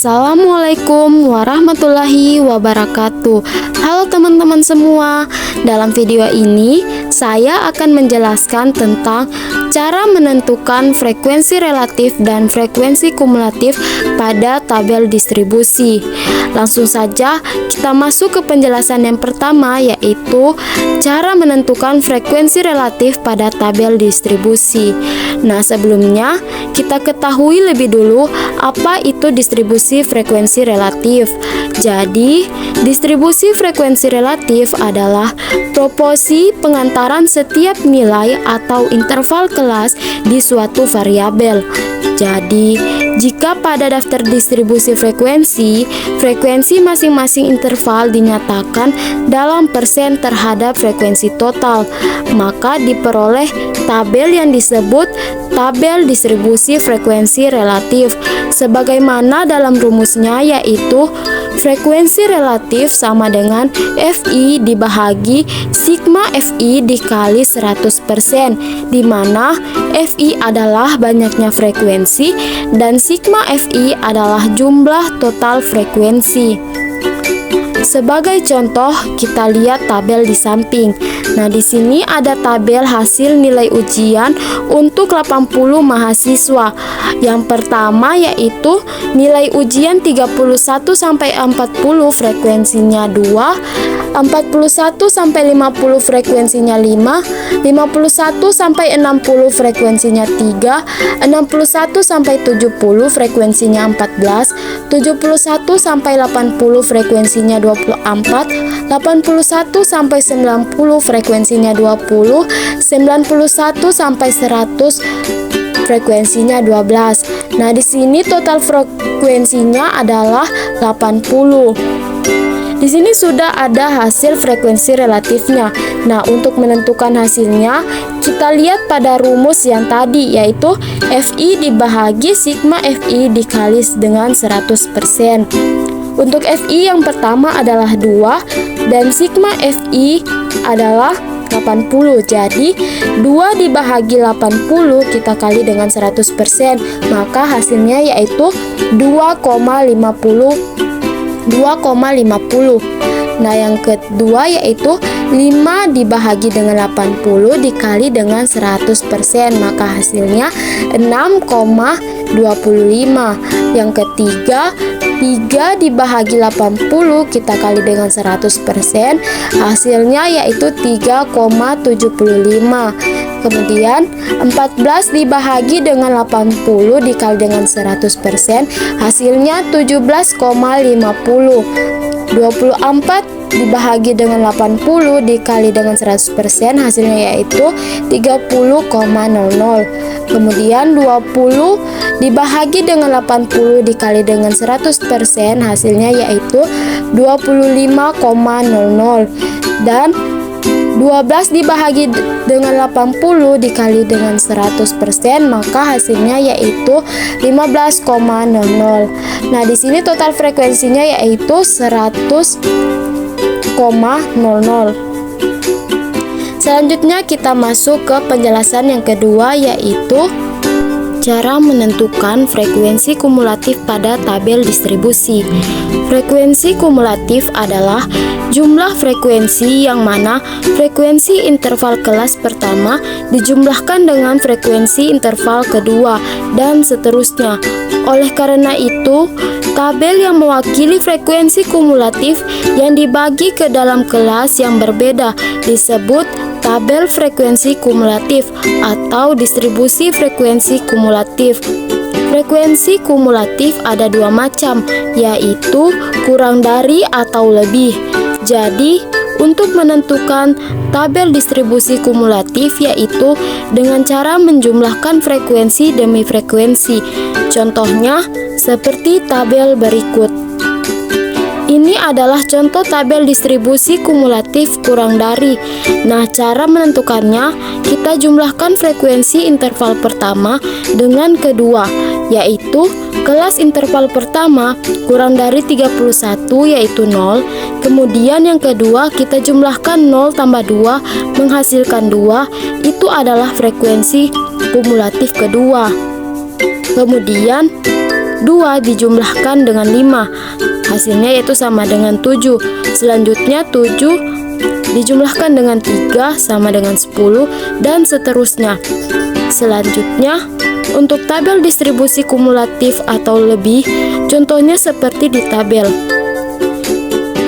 Assalamualaikum warahmatullahi wabarakatuh. Halo teman-teman semua. Dalam video ini saya akan menjelaskan tentang cara menentukan frekuensi relatif dan frekuensi kumulatif pada tabel distribusi. Langsung saja kita masuk ke penjelasan yang pertama, yaitu cara menentukan frekuensi relatif pada tabel distribusi. Nah, sebelumnya kita ketahui lebih dulu apa itu distribusi frekuensi relatif. Jadi, distribusi frekuensi relatif adalah proporsi pengantaran setiap nilai atau interval kelas di suatu variabel. Jadi, jika pada daftar distribusi frekuensi masing-masing interval dinyatakan dalam persen terhadap frekuensi total, maka diperoleh tabel yang disebut tabel distribusi frekuensi relatif. Sebagaimana dalam rumusnya, yaitu frekuensi relatif sama dengan Fi dibagi sigma Fi dikali 100%, di mana Fi adalah banyaknya frekuensi dan sigma Fi adalah jumlah total frekuensi. Sebagai contoh, kita lihat tabel di samping. Nah, di sini ada tabel hasil nilai ujian untuk 80 mahasiswa. Yang pertama yaitu nilai ujian 31 sampai 40 frekuensinya 2, 41 sampai 50 frekuensinya 5, 51 sampai 60 frekuensinya 3, 61 sampai 70 frekuensinya 14, 71 sampai 80 frekuensinya 24, 81 sampai 90 frekuensinya 20, 91 sampai 100 frekuensinya 12. Nah, di sini total frekuensinya adalah 80. Di sini sudah ada hasil frekuensi relatifnya. Nah, untuk menentukan hasilnya, kita lihat pada rumus yang tadi, yaitu Fi dibagi sigma Fi dikali dengan 100%. Untuk Fi yang pertama adalah 2 dan sigma Fi adalah 80. Jadi 2 dibagi 80 kita kali dengan 100%, maka hasilnya yaitu 2,50. Nah, yang kedua yaitu 5 dibagi dengan 80 dikali dengan 100%, maka hasilnya 6,25. Yang ketiga, 3 dibagi 80 kita kali dengan 100%, hasilnya yaitu 3,75. Kemudian 14 dibagi dengan 80 dikali dengan 100%, hasilnya 17,50. 24 dibagi dengan 80 dikali dengan 100%, hasilnya yaitu 30,00. Kemudian 20 dibagi dengan 80 dikali dengan 100%, hasilnya yaitu 25,00. Dan 12 dibagi dengan 80 dikali dengan 100%, maka hasilnya yaitu 15,00. Nah, di sini total frekuensinya yaitu 100,00. Selanjutnya kita masuk ke penjelasan yang kedua, yaitu cara menentukan frekuensi kumulatif pada tabel distribusi. Frekuensi kumulatif adalah jumlah frekuensi yang mana frekuensi interval kelas pertama dijumlahkan dengan frekuensi interval kedua dan seterusnya. Oleh karena itu, tabel yang mewakili frekuensi kumulatif yang dibagi ke dalam kelas yang berbeda disebut tabel frekuensi kumulatif atau distribusi frekuensi kumulatif. Frekuensi kumulatif ada dua macam, yaitu kurang dari atau lebih. Jadi, untuk menentukan tabel distribusi kumulatif yaitu dengan cara menjumlahkan frekuensi demi frekuensi. Contohnya seperti tabel berikut. Ini adalah contoh tabel distribusi kumulatif kurang dari. Nah, cara menentukannya, kita jumlahkan frekuensi interval pertama dengan kedua, yaitu kelas interval pertama kurang dari 31 yaitu 0. Kemudian yang kedua kita jumlahkan 0 tambah 2 menghasilkan 2, itu adalah frekuensi kumulatif kedua. Kemudian 2 dijumlahkan dengan 5. Hasilnya yaitu sama dengan 7. Selanjutnya 7 dijumlahkan dengan 3 sama dengan 10 dan seterusnya. Selanjutnya, untuk tabel distribusi kumulatif atau lebih, contohnya seperti di tabel.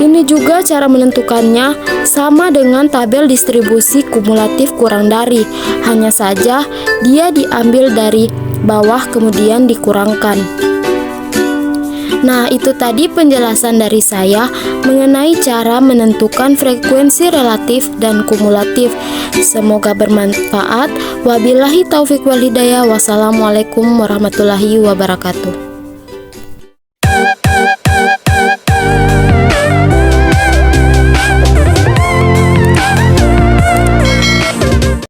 Ini juga cara menentukannya sama dengan tabel distribusi kumulatif kurang dari, hanya saja dia diambil dari bawah kemudian dikurangkan. Nah, itu tadi penjelasan dari saya mengenai cara menentukan frekuensi relatif dan kumulatif. Semoga bermanfaat. Wabillahi taufik wal hidayah. Wassalamualaikum warahmatullahi wabarakatuh.